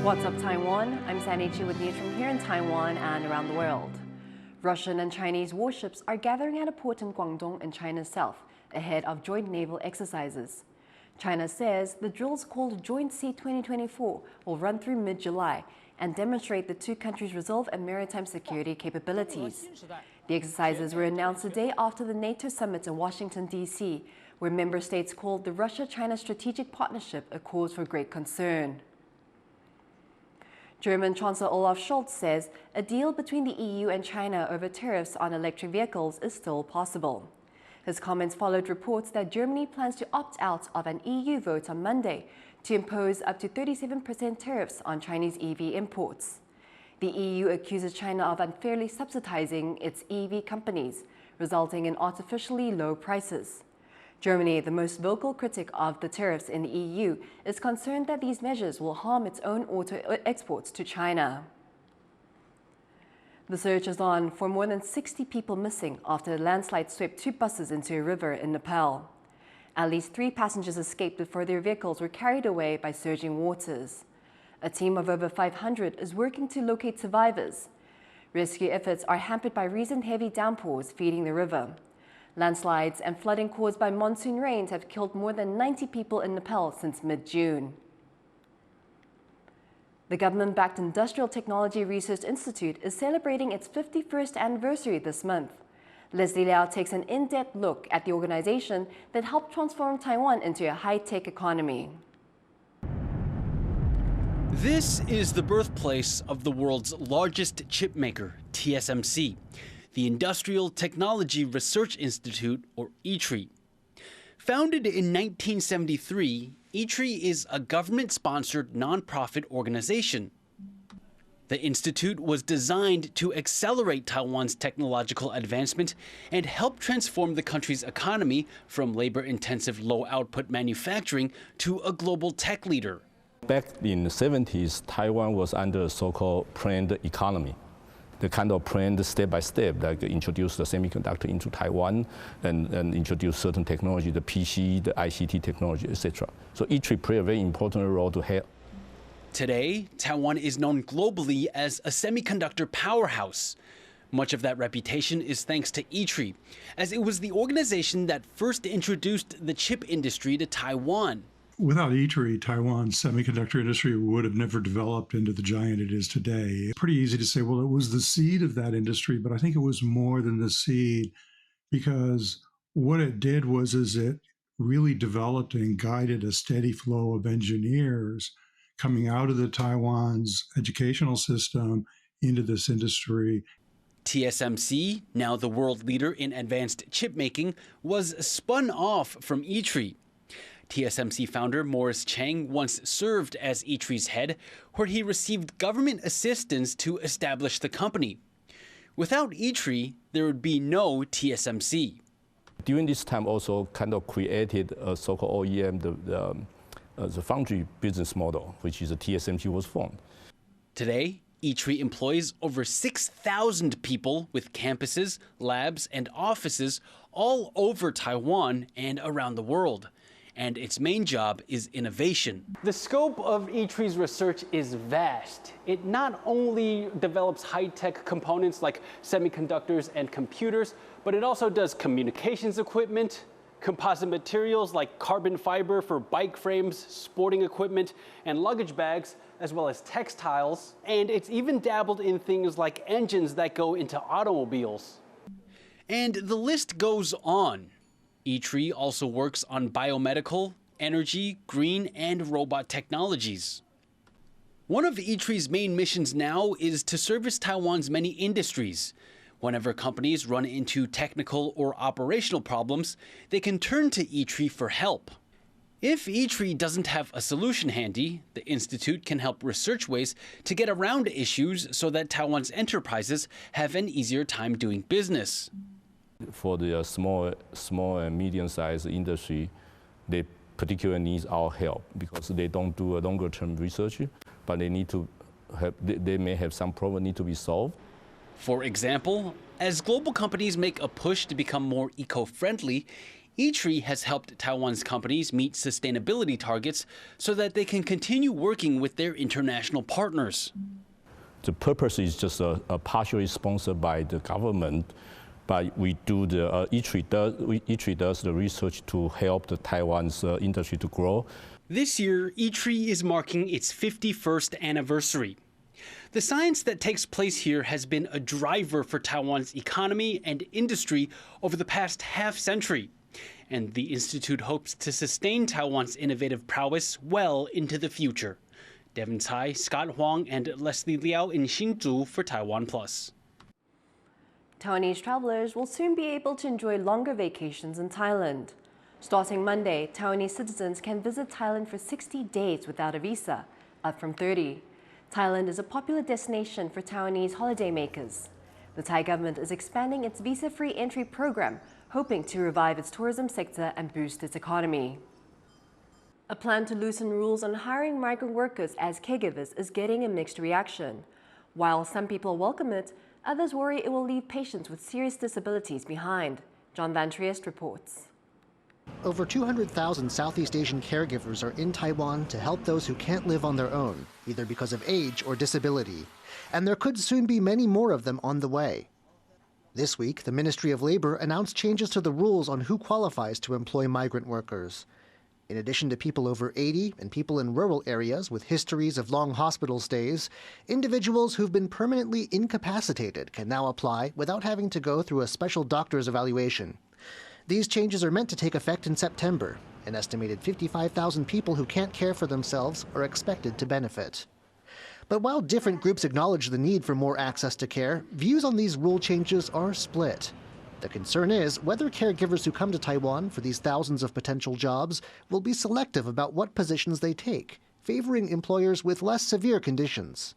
What's up, Taiwan? I'm Sandy Chi with news from here in Taiwan and around the world. Russian and Chinese warships are gathering at a port in Guangdong in China's south ahead of joint naval exercises. China says the drills, called Joint Sea 2024, will run through mid-July and demonstrate the two countries' resolve and maritime security capabilities. The exercises were announced a day after the NATO summit in Washington, D.C., where member states called the Russia-China strategic partnership a cause for great concern. German Chancellor Olaf Scholz says a deal between the EU and China over tariffs on electric vehicles is still possible. His comments followed reports that Germany plans to opt out of an EU vote on Monday to impose up to 37% tariffs on Chinese EV imports. The EU accuses China of unfairly subsidizing its EV companies, resulting in artificially low prices. Germany, the most vocal critic of the tariffs in the EU, is concerned that these measures will harm its own auto exports to China. The search is on for more than 60 people missing after a landslide swept two buses into a river in Nepal. At least 3 passengers escaped before their vehicles were carried away by surging waters. A team of over 500 is working to locate survivors. Rescue efforts are hampered by recent heavy downpours feeding the river. Landslides and flooding caused by monsoon rains have killed more than 90 people in Nepal since mid-June. The government-backed Industrial Technology Research Institute is celebrating its 51st anniversary this month. Leslie Liao takes an in-depth look at the organization that helped transform Taiwan into a high-tech economy. This is the birthplace of the world's largest chip maker, TSMC. The Industrial Technology Research Institute, or ITRI. Founded in 1973, ITRI is a government-sponsored nonprofit organization. The institute was designed to accelerate Taiwan's technological advancement and help transform the country's economy from labor-intensive low-output manufacturing to a global tech leader. Back in the 70s, Taiwan was under a so-called planned economy. The kind of planned step by step, like introduce the semiconductor into Taiwan and introduce certain technology, the PC, the ICT technology, etc. So ITRI played a very important role to help. Today, Taiwan is known globally as a semiconductor powerhouse. Much of that reputation is thanks to ITRI, as it was the organization that first introduced the chip industry to Taiwan. Without ITRI, Taiwan's semiconductor industry would have never developed into the giant it is today. Pretty easy to say, well, it was the seed of that industry, but I think it was more than the seed, because what it did was it really developed and guided a steady flow of engineers coming out of the Taiwan's educational system into this industry. TSMC, now the world leader in advanced chip making, was spun off from ITRI. TSMC founder Morris Chang once served as ITRI's head, where he received government assistance to establish the company. Without ITRI, there would be no TSMC. During this time, also kind of created a so-called OEM, the foundry business model, which is a TSMC was formed. Today, ITRI employs over 6,000 people with campuses, labs, and offices all over Taiwan and around the world. And its main job is innovation. The scope of ITRI's research is vast. It not only develops high-tech components like semiconductors and computers, but it also does communications equipment, composite materials like carbon fiber for bike frames, sporting equipment, and luggage bags, as well as textiles. And it's even dabbled in things like engines that go into automobiles. And the list goes on. ITRI also works on biomedical, energy, green, and robot technologies. One of ITRI's main missions now is to service Taiwan's many industries. Whenever companies run into technical or operational problems, they can turn to ITRI for help. If ITRI doesn't have a solution handy, the institute can help research ways to get around issues so that Taiwan's enterprises have an easier time doing business. For the small and medium-sized industry, they particularly need our help because they don't do a longer-term research, but they need to have, they may have some problem need to be solved. For example, as global companies make a push to become more eco-friendly, E-Tree has helped Taiwan's companies meet sustainability targets so that they can continue working with their international partners. The purpose is just partially sponsored by the government, but we do the E-Tree does the research to help the Taiwan's industry to grow. This year, E-Tree is marking its 51st anniversary. The science that takes place here has been a driver for Taiwan's economy and industry over the past half-century, and the institute hopes to sustain Taiwan's innovative prowess well into the future. Devin Tsai, Scott Huang, and Leslie Liao in Hsinchu for TaiwanPlus. Taiwanese travelers will soon be able to enjoy longer vacations in Thailand. Starting Monday, Taiwanese citizens can visit Thailand for 60 days without a visa, up from 30. Thailand is a popular destination for Taiwanese holidaymakers. The Thai government is expanding its visa-free entry program, hoping to revive its tourism sector and boost its economy. A plan to loosen rules on hiring migrant workers as caregivers is getting a mixed reaction. While some people welcome it, others worry it will leave patients with serious disabilities behind. John Van Triest reports. Over 200,000 Southeast Asian caregivers are in Taiwan to help those who can't live on their own, either because of age or disability. And there could soon be many more of them on the way. This week, the Ministry of Labor announced changes to the rules on who qualifies to employ migrant workers. In addition to people over 80 and people in rural areas with histories of long hospital stays, individuals who've been permanently incapacitated can now apply without having to go through a special doctor's evaluation. These changes are meant to take effect in September. An estimated 55,000 people who can't care for themselves are expected to benefit. But while different groups acknowledge the need for more access to care, views on these rule changes are split. The concern is whether caregivers who come to Taiwan for these thousands of potential jobs will be selective about what positions they take, favoring employers with less severe conditions.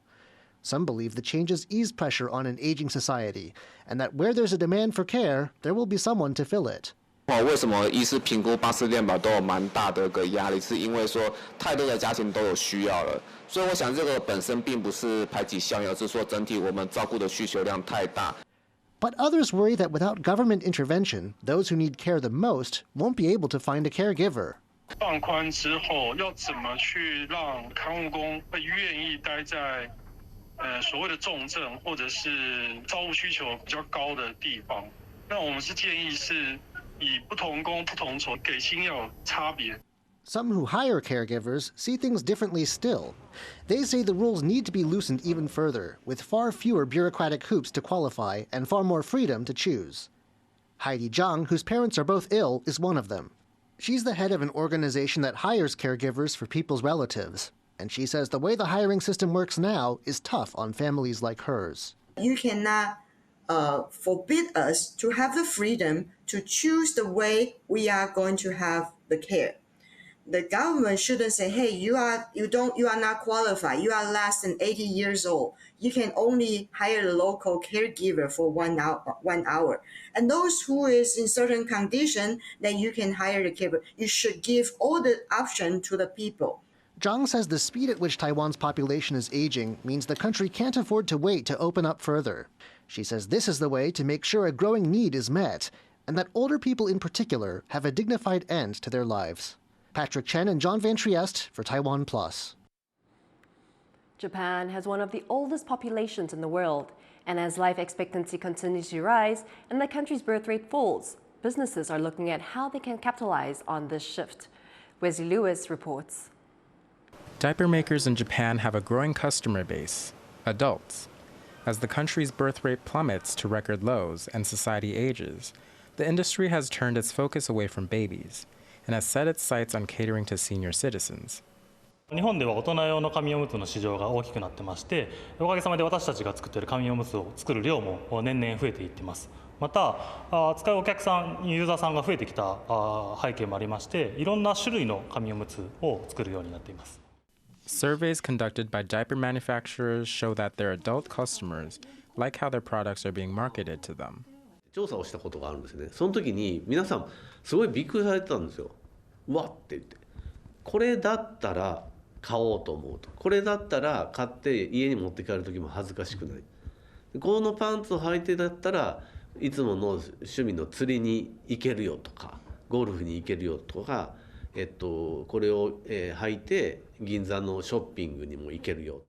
Some believe the changes ease pressure on an aging society, and that where there's a demand for care, there will be someone to fill it. 为什么医师评估巴氏健保都有蛮大的一个压力，是因为说太多的家庭都有需要了，所以我想这个本身并不是排挤效应，而是说整体我们照顾的需求量太大。 But others worry that without government intervention, those who need care the most won't be able to find a caregiver. 放宽之后，要怎么去让看护工会愿意待在所谓的重症或者是照护需求比较高的地方？那我们是建议是以不同工不同酬，给薪要有差别。 Some who hire caregivers see things differently still. They say the rules need to be loosened even further, with far fewer bureaucratic hoops to qualify and far more freedom to choose. Heidi Zhang, whose parents are both ill, is one of them. She's the head of an organization that hires caregivers for people's relatives, and she says the way the hiring system works now is tough on families like hers. You cannot forbid us to have the freedom to choose the way we are going to have the care. The government shouldn't say, hey, you are not qualified. You are less than 80 years old. You can only hire a local caregiver for 1 hour. And those who is in certain condition, then you can hire the caregiver. You should give all the option to the people. Zhang says the speed at which Taiwan's population is aging means the country can't afford to wait to open up further. She says this is the way to make sure a growing need is met, and that older people in particular have a dignified end to their lives. Patrick Chen and John Van Triest for TaiwanPlus. Japan has one of the oldest populations in the world, and as life expectancy continues to rise and the country's birth rate falls, businesses are looking at how they can capitalize on this shift. Wesley Lewis reports. Diaper makers in Japan have a growing customer base, adults. As the country's birth rate plummets to record lows and society ages, the industry has turned its focus away from babies and has set its sights on catering to senior citizens. 日本では大人用の紙おむつの市場が大きくなってまして、おかげさまで私たちが作っている紙おむつを作る量も年々増えていっています。また、使うお客さん、ユーザーさんが増えてきた背景もありまして、いろんな種類の紙おむつを作るようになっています。 Surveys conducted by diaper manufacturers show that their adult customers like how their products are being marketed to them. 調査をしたことがあるんですね。その時に皆さんすごいびっくりされてたんですよ。うわって言って、これだったら買おうと思うと、これだったら買って家に持って帰る時も恥ずかしくない。このパンツを履いてだったらいつもの趣味の釣りに行けるよとか、ゴルフに行けるよとか、これを履いて銀座のショッピングにも行けるよ。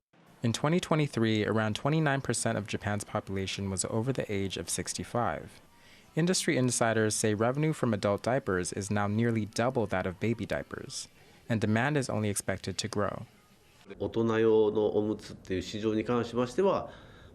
In 2023, around 29% of Japan's population was over the age of 65. Industry insiders say revenue from adult diapers is now nearly double that of baby diapers, and demand is only expected to grow. 大人用のおむつっていう市場に関しましては、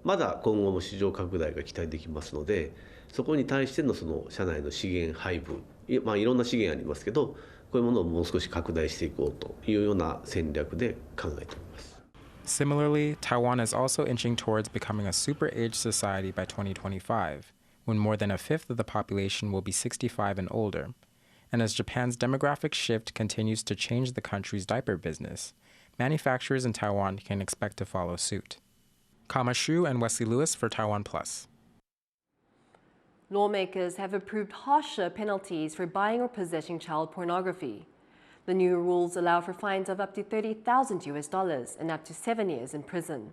まだ今後も市場拡大が期待できますので、そこに対してのその社内の資源配分、いろんな資源ありますけど、こういうものをもう少し拡大していこうというような戦略で考えております。Similarly, Taiwan is also inching towards becoming a super-aged society by 2025, when more than a fifth of the population will be 65 and older. And as Japan's demographic shift continues to change the country's diaper business, manufacturers in Taiwan can expect to follow suit. Kama Shu and Wesley Lewis for TaiwanPlus. Lawmakers have approved harsher penalties for buying or possessing child pornography. The new rules allow for fines of up to $30,000 and up to 7 years in prison.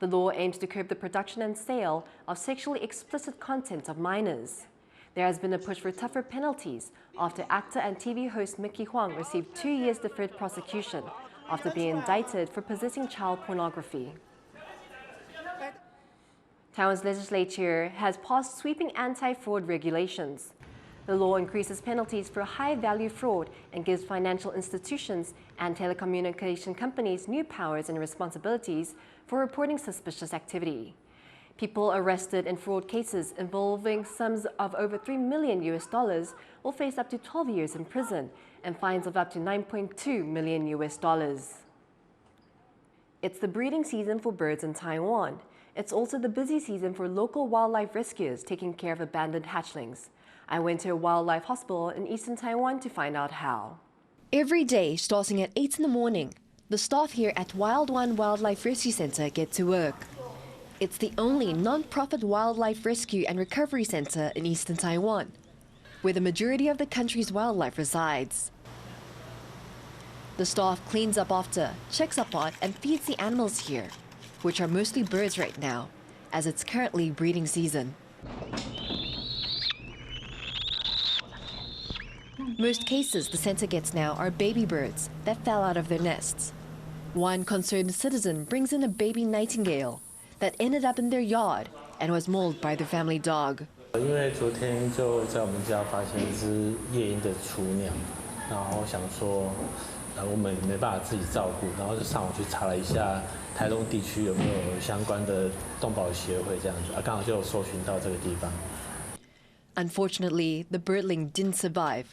The law aims to curb the production and sale of sexually explicit content of minors. There has been a push for tougher penalties after actor and TV host Mickey Huang received 2 years deferred prosecution after being indicted for possessing child pornography. Taiwan's legislature has passed sweeping anti-fraud regulations. The law increases penalties for high-value fraud and gives financial institutions and telecommunication companies new powers and responsibilities for reporting suspicious activity. People arrested in fraud cases involving sums of over $3 million will face up to 12 years in prison and fines of up to $9.2 million. It's the breeding season for birds in Taiwan. It's also the busy season for local wildlife rescuers taking care of abandoned hatchlings. I went to a wildlife hospital in eastern Taiwan to find out how. Every day, starting at 8 in the morning, the staff here at Wild One Wildlife Rescue Center get to work. It's the only non-profit wildlife rescue and recovery center in eastern Taiwan, where the majority of the country's wildlife resides. The staff cleans up after, checks up on, and feeds the animals here, which are mostly birds right now, as it's currently breeding season. Most cases the center gets now are baby birds that fell out of their nests. One concerned citizen brings in a baby nightingale that ended up in their yard and was mauled by their family dog. 因为昨天就在我们家发现一只夜莺的雏鸟，然后想说，我们没办法自己照顾，然后就上网去查了一下台东地区有没有相关的动保协会这样子，刚好就有搜寻到这个地方。Unfortunately, the birdling didn't survive.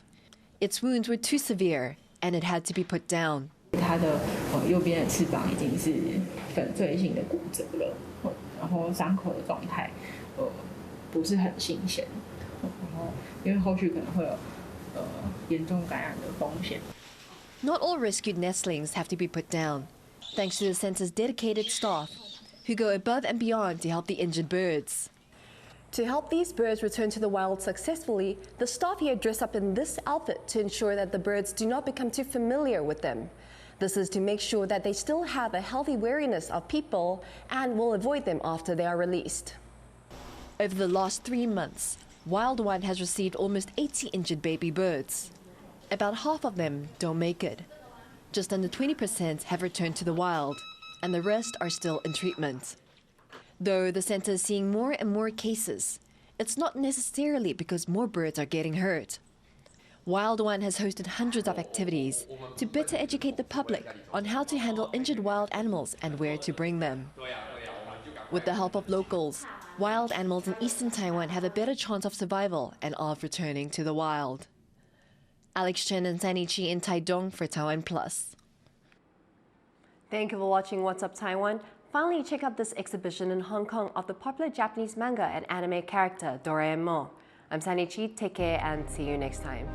Its wounds were too severe, and it had to be put down. 它的右边的翅膀已经是粉碎性的骨折了，然后伤口的状态不是很新鲜，然后因为后续可能会有严重感染的风险。Not all rescued nestlings have to be put down, thanks to the center's dedicated staff, who go above and beyond to help the injured birds. To help these birds return to the wild successfully, the staff here dress up in this outfit to ensure that the birds do not become too familiar with them. This is to make sure that they still have a healthy wariness of people and will avoid them after they are released. Over the last 3 months, Wild One has received almost 80 injured baby birds. About half of them don't make it. Just under 20% have returned to the wild, and the rest are still in treatment. Though the center is seeing more and more cases, it's not necessarily because more birds are getting hurt. Wild One has hosted hundreds of activities to better educate the public on how to handle injured wild animals and where to bring them. With the help of locals, wild animals in eastern Taiwan have a better chance of survival and of returning to the wild. Alex Chen and Sunny Chi in Taidong for TaiwanPlus. Thank you for watching What's Up Taiwan. Finally, check out this exhibition in Hong Kong of the popular Japanese manga and anime character Doraemon. I'm Sunny Chi, take care and see you next time.